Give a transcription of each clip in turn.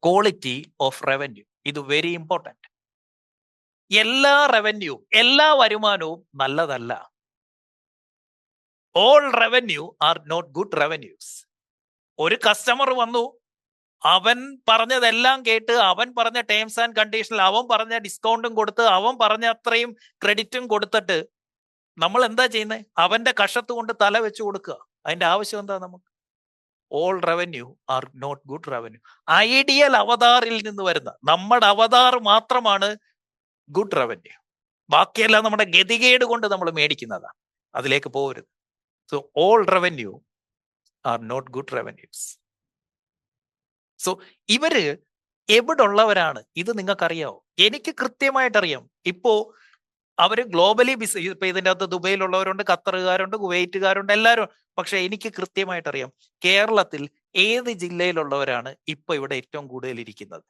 Quality of revenue. ഇത് very important. എല്ലാ revenue, എല്ലാ വരുമാനവും നല്ലതല്ല. All revenue are not good revenues. ഒരു കസ്റ്റമർ വന്നു, അവൻ പറഞ്ഞതെല്ലാം കേട്ട്, അവൻ പറഞ്ഞ ടേംസ് ആൻഡ് കണ്ടീഷനിൽ അവൻ പറഞ്ഞ ഡിസ്കൗണ്ടും കൊടുത്ത്, അവൻ പറഞ്ഞ അത്രയും ക്രെഡിറ്റും കൊടുത്തിട്ട് നമ്മൾ എന്താ ചെയ്യുന്നത്? അവന്റെ കഷത്ത് കൊണ്ട് തല വെച്ച് കൊടുക്കുക. അതിന്റെ ആവശ്യം എന്താ നമുക്ക്? All revenue are not good revenue. Ideal അവതാറിൽ നിന്ന് വരുന്ന നമ്മുടെ അവതാർ മാത്രമാണ് ഗുഡ് റവന്യൂ. ബാക്കിയെല്ലാം നമ്മുടെ ഗതികേട് കൊണ്ട് നമ്മൾ മേടിക്കുന്നതാണ്. അതിലേക്ക് പോകരുത്. So all revenue are not good revenues. So ഇവര് എവിടെ ഉള്ളവരാണ്? ഇത് നിങ്ങൾക്കറിയാവോ? എനിക്ക് കൃത്യമായിട്ട് അറിയാം. ഇപ്പോ അവര് ഗ്ലോബലി ഇപ്പൊ ഇതിൻ്റെ അകത്ത് ദുബൈയിലുള്ളവരുണ്ട്, ഖത്തറുകാരുണ്ട്, കുവൈറ്റുകാരുണ്ട്, എല്ലാവരും. പക്ഷെ എനിക്ക് കൃത്യമായിട്ട് അറിയാം കേരളത്തിൽ ഏത് ജില്ലയിലുള്ളവരാണ് ഇപ്പൊ ഇവിടെ ഏറ്റവും കൂടുതൽ ഇരിക്കുന്നത്.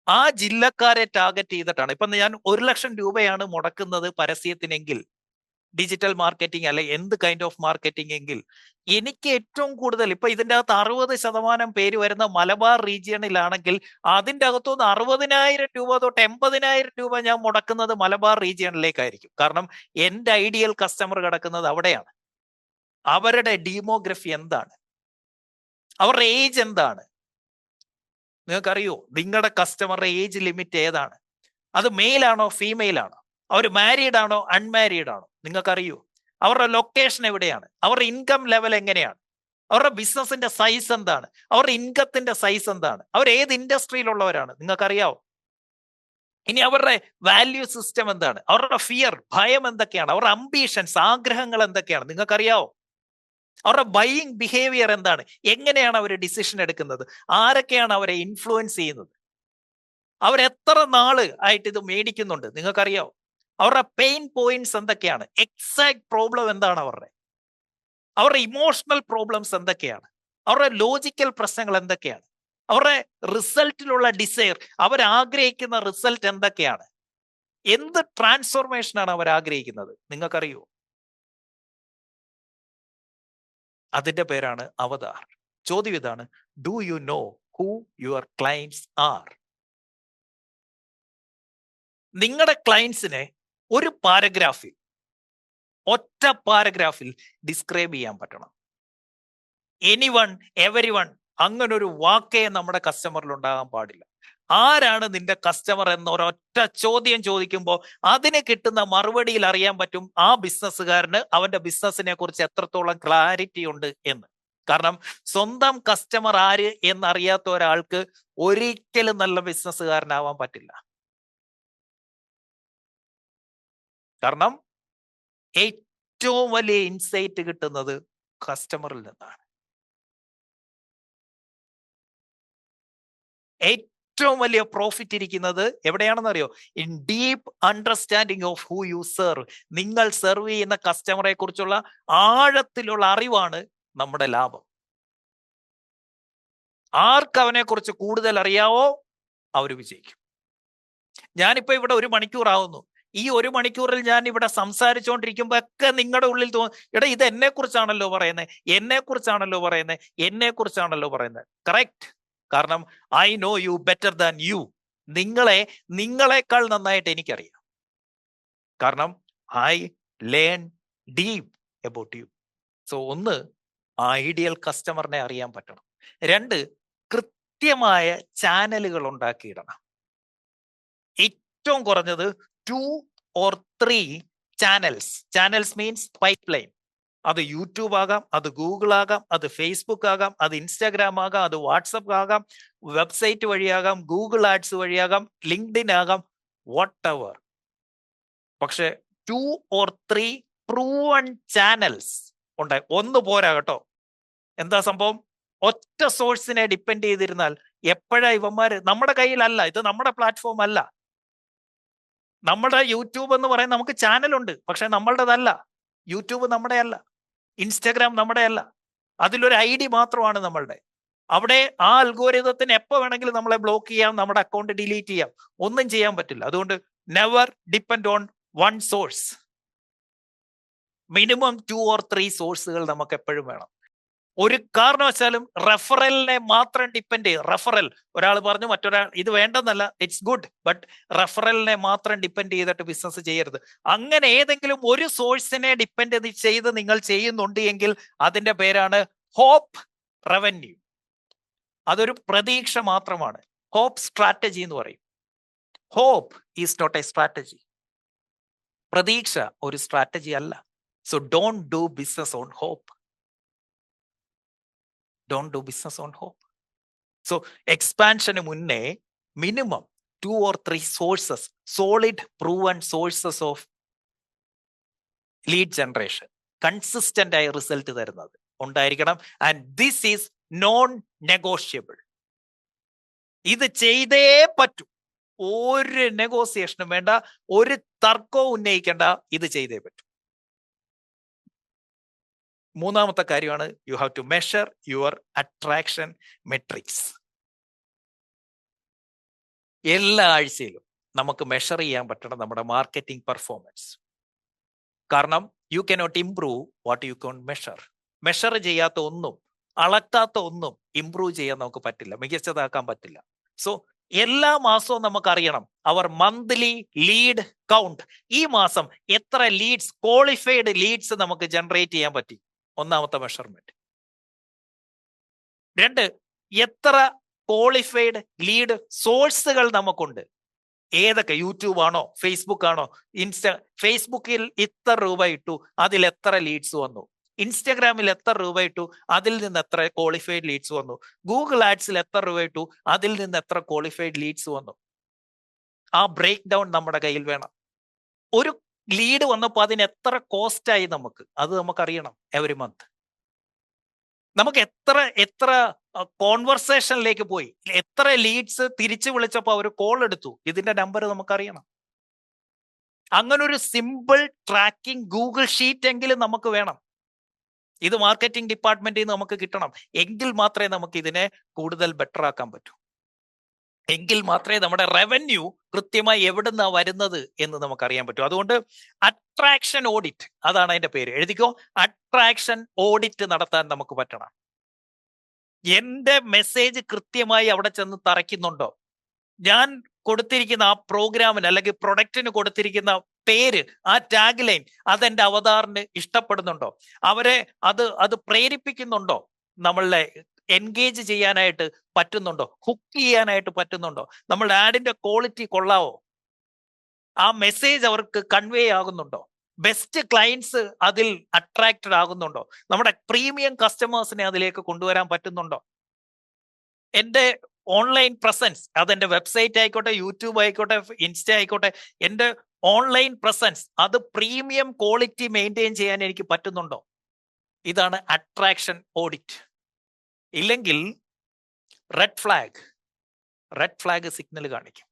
ആ ജില്ലക്കാരെ ടാർഗറ്റ് ചെയ്തിട്ടാണ്. ഇപ്പൊ ഞാൻ 1,00,000 രൂപയാണ് മുടക്കുന്നത് പരസ്യത്തിനെങ്കിൽ, ഡിജിറ്റൽ മാർക്കറ്റിംഗ് അല്ലെ എന്ത് കൈൻഡ് ഓഫ് മാർക്കറ്റിംഗ് എങ്കിൽ, എനിക്ക് ഏറ്റവും കൂടുതൽ ഇപ്പൊ ഇതിൻ്റെ അകത്ത് 60% പേര് വരുന്ന മലബാർ റീജിയണിലാണെങ്കിൽ അതിൻ്റെ അകത്തുനിന്ന് 60,000 രൂപ തൊട്ട് 80,000 രൂപ ഞാൻ മുടക്കുന്നത് മലബാർ റീജിയണിലേക്കായിരിക്കും. കാരണം എൻ്റെ ഐഡിയൽ കസ്റ്റമർ കിടക്കുന്നത് അവിടെയാണ്. അവരുടെ ഡീമോഗ്രഫി എന്താണ്? അവരുടെ ഏജ് എന്താണ്? നിങ്ങൾക്കറിയോ നിങ്ങളുടെ കസ്റ്റമറുടെ ഏജ് ലിമിറ്റ് ഏതാണ്? അത് മെയിൽ ആണോ ഫീമെയിൽ ആണോ? അവർ മാരീഡ് ആണോ അൺമാരീഡ് ആണോ? നിങ്ങൾക്കറിയോ? അവരുടെ ലൊക്കേഷൻ എവിടെയാണ്? അവരുടെ ഇൻകം ലെവൽ എങ്ങനെയാണ്? അവരുടെ ബിസിനസിന്റെ സൈസ് എന്താണ്? അവരുടെ ഇൻകത്തിന്റെ സൈസ് എന്താണ്? അവർ ഏത് ഇൻഡസ്ട്രിയിലുള്ളവരാണ്? നിങ്ങൾക്കറിയാവോ? ഇനി അവരുടെ വാല്യൂ സിസ്റ്റം എന്താണ്? അവരുടെ ഫിയർ, ഭയം എന്തൊക്കെയാണ്? അവരുടെ അംബീഷൻസ്, ആഗ്രഹങ്ങൾ എന്തൊക്കെയാണ്? നിങ്ങൾക്കറിയാവോ? അവരുടെ ബൈയിങ് ബിഹേവിയർ എന്താണ്? എങ്ങനെയാണ് അവർ ഡിസിഷൻ എടുക്കുന്നത്? ആരൊക്കെയാണ് അവരെ ഇൻഫ്ലുവൻസ് ചെയ്യുന്നത്? അവരെത്ര നാള് ആയിട്ട് ഇത് മേടിക്കുന്നുണ്ട്? നിങ്ങൾക്കറിയാവോ? അവരുടെ പെയിൻ പോയിന്റ്സ് എന്തൊക്കെയാണ്? എക്സാക്ട് പ്രോബ്ലം എന്താണ് അവരുടെ? അവരുടെ ഇമോഷണൽ പ്രോബ്ലംസ് എന്തൊക്കെയാണ്? അവരുടെ ലോജിക്കൽ പ്രശ്നങ്ങൾ എന്തൊക്കെയാണ്? അവരുടെ റിസൾട്ടിലുള്ള ഡിസയർ, അവരാഗ്രഹിക്കുന്ന റിസൾട്ട് എന്തൊക്കെയാണ്? എന്ത് ട്രാൻസ്ഫോർമേഷനാണ് അവർ ആഗ്രഹിക്കുന്നത്? നിങ്ങൾക്കറിയോ? അതിന്റെ പേരാണ് അവതാർ. ചോദ്യം ഇതാണ്, do you know who your clients are? നിങ്ങളുടെ ക്ലയൻസിനെ ഒരു പാരഗ്രാഫിൽ, ഒറ്റ പാരഗ്രാഫിൽ ഡിസ്ക്രൈബ് ചെയ്യാൻ പറ്റണം. എനിവൺ, എവരിവൺ, അങ്ങനൊരു വാക്കേ നമ്മുടെ കസ്റ്റമറിൽ ഉണ്ടാകാൻ പാടില്ല. ആരാണ് നിന്റെ കസ്റ്റമർ എന്ന ഒരൊറ്റ ചോദ്യം ചോദിക്കുമ്പോൾ അതിന് കിട്ടുന്ന മറുപടിയിൽ അറിയാൻ പറ്റും ആ ബിസിനസ്സുകാരന് അവന്റെ ബിസിനസിനെ കുറിച്ച് എത്രത്തോളം ക്ലാരിറ്റി ഉണ്ട് എന്ന്. കാരണം സ്വന്തം കസ്റ്റമർ ആര് എന്നറിയാത്ത ഒരാൾക്ക് ഒരിക്കലും നല്ല ബിസിനസ്സുകാരനാവാൻ പറ്റില്ല. കാരണം ഏറ്റവും വലിയ ഇൻസൈറ്റ് കിട്ടുന്നത് കസ്റ്റമറിൽ നിന്നാണ്. ഏറ്റവും വലിയ പ്രോഫിറ്റ് ഇരിക്കുന്നത് എവിടെയാണെന്ന് അറിയോ? In deep understanding of who you serve. നിങ്ങൾ സെർവ് ചെയ്യുന്ന കസ്റ്റമറെ കുറിച്ചുള്ള ആഴത്തിലുള്ള അറിവാണ് നമ്മുടെ ലാഭം. ആർക്ക് അവനെ കുറിച്ച് കൂടുതൽ അറിയാവോ അവർ വിജയിക്കും. ഞാനിപ്പോ ഇവിടെ 1 മണിക്കൂർ ആവുന്നു. ഈ 1 മണിക്കൂറിൽ ഞാൻ ഇവിടെ സംസാരിച്ചുകൊണ്ടിരിക്കുമ്പോ ഒക്കെ നിങ്ങളുടെ ഉള്ളിൽ തോന്നും, എടാ ഇത് എന്നെ കുറിച്ചാണല്ലോ പറയുന്നത്, എന്നെ കുറിച്ചാണല്ലോ പറയുന്നത്, എന്നെ കുറിച്ചാണല്ലോ പറയുന്നത്. കറക്റ്റ്. കാരണം I know you better than you. നിങ്ങളെക്കാൾ നന്നായിട്ട് എനിക്കറിയാം. കാരണം I learn deep about you. So ഒന്ന്, ഐഡിയൽ കസ്റ്റമറിനെ അറിയാൻ പറ്റണം. 2, കൃത്യമായ ചാനലുകൾ ഉണ്ടാക്കിയിടണം. ഏറ്റവും കുറഞ്ഞത് 2 or 3 channels. Channels means pipe line. അത് യൂട്യൂബ് ആകാം, അത് ഗൂഗിൾ ആകാം, അത് ഫേസ്ബുക്ക് ആകാം, അത് ഇൻസ്റ്റാഗ്രാം ആകാം, അത് വാട്സപ്പ് ആകാം, വെബ്സൈറ്റ് വഴിയാകാം, ഗൂഗിൾ ആഡ്സ് വഴിയാകാം, ലിങ്ക്ഡിൻ ആകാം, വാട്ട് എവർ. പക്ഷെ 2 or 3 പ്രൂവൺ ചാനൽസ് ഉണ്ടായി. ഒന്ന് പോരാ കേട്ടോ. എന്താ സംഭവം? ഒറ്റ സോഴ്സിനെ ഡിപ്പെൻഡ് ചെയ്തിരുന്നാൽ എപ്പോഴാ ഇവന്മാര്, നമ്മുടെ കയ്യിലല്ല, ഇത് നമ്മുടെ പ്ലാറ്റ്ഫോം അല്ല. നമ്മുടെ യൂട്യൂബ് എന്ന് പറയുന്നത് നമുക്ക് ചാനലുണ്ട്, പക്ഷെ നമ്മളുടേതല്ല. യൂട്യൂബ് നമ്മുടെ അല്ല, ഇൻസ്റ്റാഗ്രാം നമ്മുടെ അല്ല. അതിലൊരു ID മാത്രമാണ് നമ്മളുടെ. അവിടെ ആ അൽഗോരിതത്തിന് എപ്പോ വേണമെങ്കിലും നമ്മളെ ബ്ലോക്ക് ചെയ്യാം, നമ്മുടെ അക്കൗണ്ട് ഡിലീറ്റ് ചെയ്യാം, ഒന്നും ചെയ്യാൻ പറ്റില്ല. അതുകൊണ്ട് never depend on one source. Minimum 2 or 3 സോഴ്സുകൾ നമുക്ക് എപ്പോഴും വേണം. ഒരു കാരണവശാലും റെഫറലിനെ മാത്രം ഡിപ്പെൻഡ് ചെയ്യും. റെഫറൽ ഒരാൾ പറഞ്ഞു മറ്റൊരാൾ ഇത് വേണ്ടെന്നല്ല, ഇറ്റ്സ് ഗുഡ്, ബട്ട് റെഫറലിനെ മാത്രം ഡിപ്പെൻഡ് ചെയ്തിട്ട് ബിസിനസ് ചെയ്യരുത്. അങ്ങനെ ഏതെങ്കിലും ഒരു സോഴ്സിനെ ഡിപ്പെൻഡ് ചെയ്ത് നിങ്ങൾ ചെയ്യുന്നുണ്ട് എങ്കിൽ അതിന്റെ പേരാണ് ഹോപ്പ് റവന്യൂ. അതൊരു പ്രതീക്ഷ മാത്രമാണ്. ഹോപ്പ് സ്ട്രാറ്റജി എന്ന് പറയും. Hope is not a strategy. പ്രതീക്ഷ ഒരു സ്ട്രാറ്റജി അല്ല. So don't do business on hope. Don't do business on hope. So expansion മുന്നേ minimum 2 or 3 sources, solid proven sources of lead generation, consistent ആയ result തരുന്നത് ഉണ്ടായിരിക്കണം. And this is known negotiable. ഇത് ചെയ്തേ പറ്റൂ. ഒരു നെഗോസിയേഷനും വേണ്ട, ഒരു തർക്കവും ഉന്നയിക്കേണ്ട, ഇത് ചെയ്തേ പറ്റൂ. മൂന്നാമത്തെ കാര്യമാണ് you have to measure your attraction metrics. എല്ലാ ആഴ്ചയിലും നമുക്ക് മെഷർ ചെയ്യാൻ പറ്റണം നമ്മുടെ മാർക്കറ്റിംഗ് പെർഫോമൻസ്. കാരണം you cannot improve what you can't measure. Measure ചെയ്യാത്ത ഒന്നും, അളക്കാത്ത ഒന്നും ഇംപ്രൂവ് ചെയ്യാൻ നമുക്ക് പറ്റില്ല, മികച്ചതാക്കാൻ പറ്റില്ല. സോ എല്ലാ മാസവും നമുക്കറിയണം അവർ മന്ത്ലി ലീഡ് കൗണ്ട്. ഈ മാസം എത്ര ലീഡ്സ്, ക്വാളിഫൈഡ് ലീഡ്സ് നമുക്ക് ജനറേറ്റ് ചെയ്യാൻ പറ്റി, ഒന്നാമത്തെ മെഷർമെന്റ്. 2, എത്ര ക്വാളിഫൈഡ് ലീഡ് സോഴ്സുകൾ നമുക്കുണ്ട്. ഏതൊക്കെ, യൂട്യൂബ് ആണോ, ഫേസ്ബുക്ക് ആണോ, ഫേസ്ബുക്കിൽ ഇത്ര രൂപ ഇട്ടു, അതിൽ എത്ര ലീഡ്സ് വന്നു. ഇൻസ്റ്റഗ്രാമിൽ എത്ര രൂപ ഇട്ടു, അതിൽ നിന്ന് എത്ര ക്വാളിഫൈഡ് ലീഡ്സ് വന്നു. ഗൂഗിൾ ആഡ്സിൽ എത്ര രൂപ ഇട്ടു, അതിൽ നിന്ന് എത്ര ക്വാളിഫൈഡ് ലീഡ്സ് വന്നു. ആ ബ്രേക്ക് ഡൗൺ നമ്മുടെ കയ്യിൽ വേണം. ഒരു ലീഡ് വന്നപ്പോൾ അതിന് എത്ര കോസ്റ്റ് ആയി നമുക്ക്, അത് നമുക്കറിയണം എവറി മന്ത്. നമുക്ക് എത്ര കോൺവെർസേഷനിലേക്ക് പോയി, എത്ര ലീഡ്സ് തിരിച്ചു വിളിച്ചപ്പോൾ അവർ കോൾ എടുത്തു, ഇതിന്റെ നമ്പർ നമുക്കറിയണം. അങ്ങനെ ഒരു സിമ്പിൾ ട്രാക്കിംഗ് ഗൂഗിൾ ഷീറ്റ് എങ്കിലും നമുക്ക് വേണം. ഇത് മാർക്കറ്റിംഗ് ഡിപ്പാർട്ട്മെന്റിൽ നിന്ന് നമുക്ക് കിട്ടണം. എങ്കിൽ മാത്രമേ നമുക്ക് ഇതിനെ കൂടുതൽ ബെറ്റർ ആക്കാൻ പറ്റൂ. എങ്കിൽ മാത്രമേ നമ്മുടെ റവന്യൂ കൃത്യമായി എവിടുന്നാ വരുന്നത് എന്ന് നമുക്കറിയാൻ പറ്റൂ. അതുകൊണ്ട് അട്രാക്ഷൻ ഓഡിറ്റ്, അതാണ് അതിന്റെ പേര്, എഴുതിക്കോ. അട്രാക്ഷൻ ഓഡിറ്റ് നടത്താൻ നമുക്ക് പറ്റണം. എന്റെ മെസ്സേജ് കൃത്യമായി അവിടെ ചെന്ന് തറയ്ക്കുന്നുണ്ടോ? ഞാൻ കൊടുത്തിരിക്കുന്ന ആ പ്രോഗ്രാമിന് അല്ലെങ്കിൽ പ്രൊഡക്റ്റിന് കൊടുത്തിരിക്കുന്ന പേര്, ആ ടാഗ് ലൈൻ, അതെന്റെ അവതാറിന് ഇഷ്ടപ്പെടുന്നുണ്ടോ? അവരെ അത് പ്രേരിപ്പിക്കുന്നുണ്ടോ? നമ്മളെ എൻഗേജ് ചെയ്യാനായിട്ട് പറ്റുന്നുണ്ടോ? ഹുക്ക് ചെയ്യാനായിട്ട് പറ്റുന്നുണ്ടോ? നമ്മളുടെ ആഡിന്റെ ക്വാളിറ്റി കൊള്ളാവോ? ആ മെസ്സേജ് അവർക്ക് കൺവേ ആകുന്നുണ്ടോ? ബെസ്റ്റ് ക്ലയൻസ് അതിൽ അട്രാക്റ്റഡ് ആകുന്നുണ്ടോ? നമ്മുടെ പ്രീമിയം കസ്റ്റമേഴ്സിനെ അതിലേക്ക് കൊണ്ടുവരാൻ പറ്റുന്നുണ്ടോ? എൻ്റെ ഓൺലൈൻ പ്രസൻസ്, അതെന്റെ വെബ്സൈറ്റ് ആയിക്കോട്ടെ, യൂട്യൂബ് ആയിക്കോട്ടെ, ഇൻസ്റ്റ ആയിക്കോട്ടെ, എൻ്റെ ഓൺലൈൻ പ്രസൻസ് അത് പ്രീമിയം ക്വാളിറ്റി മെയിൻറ്റെയിൻ ചെയ്യാൻ എനിക്ക് പറ്റുന്നുണ്ടോ? ഇതാണ് അട്രാക്ഷൻ ഓഡിറ്റ്. ഇല്ലെങ്കിൽ റെഡ് ഫ്ലാഗ് സിഗ്നൽ കാണിക്കും.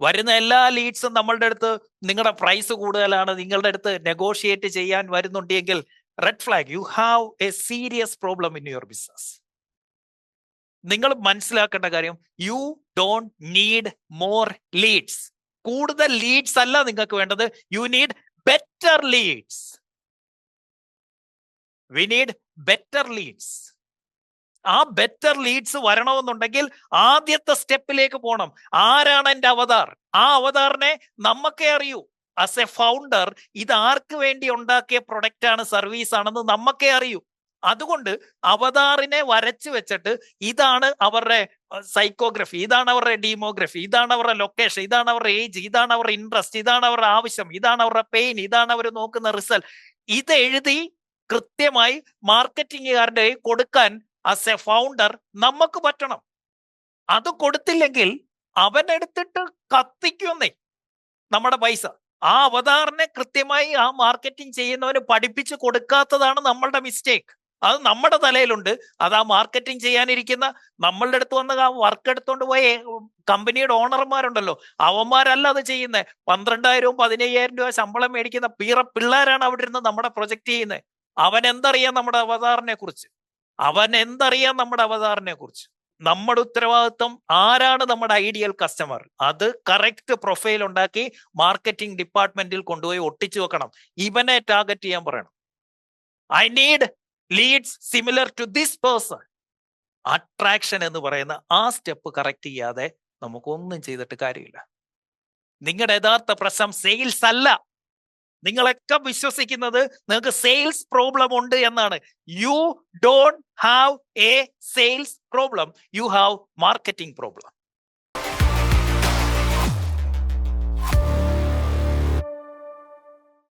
വരുന്ന എല്ലാ ലീഡ്സും നമ്മളുടെ അടുത്ത് നിങ്ങളുടെ പ്രൈസ് കൂടുതലാണ്, നിങ്ങളുടെ അടുത്ത് നെഗോഷിയേറ്റ് ചെയ്യാൻ വരുന്നുണ്ടെങ്കിൽ red flag, you have a serious problem in your business. നിങ്ങൾ മനസ്സിലാക്കേണ്ട കാര്യം, you don't need more leads. കൂടുതൽ ലീഡ്സ് അല്ല നിങ്ങൾക്ക് വേണ്ടത്, you need better leads. We need better leads. ആ ബെറ്റർ ലീഡ്സ് വരണമെന്നുണ്ടെങ്കിൽ ആദ്യത്തെ സ്റ്റെപ്പിലേക്ക് പോകണം. ആരാണ് എൻ്റെ അവതാർ? ആ അവതാറിനെ നമുക്കേ അറിയൂ. ആസ് എ ഫൗണ്ടർ ഇത് ആർക്ക് വേണ്ടി ഉണ്ടാക്കിയ പ്രൊഡക്റ്റ് ആണ്, സർവീസ് ആണെന്ന് നമുക്കേ അറിയൂ. അതുകൊണ്ട് അവതാറിനെ വരച്ചു വെച്ചിട്ട് ഇതാണ് അവരുടെ സൈക്കോഗ്രഫി, ഇതാണ് അവരുടെ ഡീമോഗ്രഫി, ഇതാണ് അവരുടെ ലൊക്കേഷൻ, ഇതാണ് അവരുടെ ഏജ്, ഇതാണ് അവരുടെ ഇൻട്രസ്റ്റ്, ഇതാണ് അവരുടെ ആവശ്യം, ഇതാണ് അവരുടെ പെയിൻ, ഇതാണ് അവർ നോക്കുന്ന റിസൾട്ട്, ഇത് എഴുതി കൃത്യമായി മാർക്കറ്റിംഗുകാരുടെ കൊടുക്കാൻ ആസ് എ ഫൗണ്ടർ നമുക്ക് പറ്റണം. അത് കൊടുത്തില്ലെങ്കിൽ അവനെടുത്തിട്ട് കത്തിക്കുന്നേ നമ്മുടെ പൈസ. ആ അവതാറിനെ കൃത്യമായി ആ മാർക്കറ്റിംഗ് ചെയ്യുന്നവന് പഠിപ്പിച്ച് കൊടുക്കാത്തതാണ് നമ്മളുടെ മിസ്റ്റേക്ക്. അത് നമ്മുടെ തലയിലുണ്ട്. അത് ആ മാർക്കറ്റിംഗ് ചെയ്യാനിരിക്കുന്ന നമ്മളുടെ അടുത്ത് വന്ന് ആ വർക്ക് എടുത്തോണ്ട് പോയ കമ്പനിയുടെ ഓണർമാരുണ്ടല്ലോ, അവന്മാരല്ല അത് ചെയ്യുന്നത്. 12,000 15,000 രൂപ ശമ്പളം മേടിക്കുന്ന പിള്ളേരാണ് അവിടെ ഇരുന്ന് നമ്മുടെ പ്രൊജക്ട് ചെയ്യുന്നത്. അവൻ എന്തറിയാം നമ്മുടെ അവതാറിനെ കുറിച്ച്? നമ്മുടെ ഉത്തരവാദിത്വം ആരാണ് നമ്മുടെ ഐഡിയൽ കസ്റ്റമർ, അത് കറക്റ്റ് പ്രൊഫൈൽ ഉണ്ടാക്കി മാർക്കറ്റിംഗ് ഡിപ്പാർട്ട്മെന്റിൽ കൊണ്ടുപോയി ഒട്ടിച്ചു വെക്കണം. ഇവനെ ടാർഗറ്റ് ചെയ്യാൻ പറയണം. I need leads similar to this person. Attraction എന്ന് പറയുന്ന ആ സ്റ്റെപ്പ് കറക്റ്റ് ചെയ്യാതെ നമുക്കൊന്നും ചെയ്തിട്ട് കാര്യമില്ല. നിങ്ങളുടെ യഥാർത്ഥ പ്രശ്നം സെയിൽസ് അല്ല. നിങ്ങളൊക്കെ വിശ്വസിക്കുന്നത് നിങ്ങൾക്ക് സെയിൽസ് പ്രോബ്ലം ഉണ്ട് എന്നാണ്. You don't have A sales problem, you have marketing problem.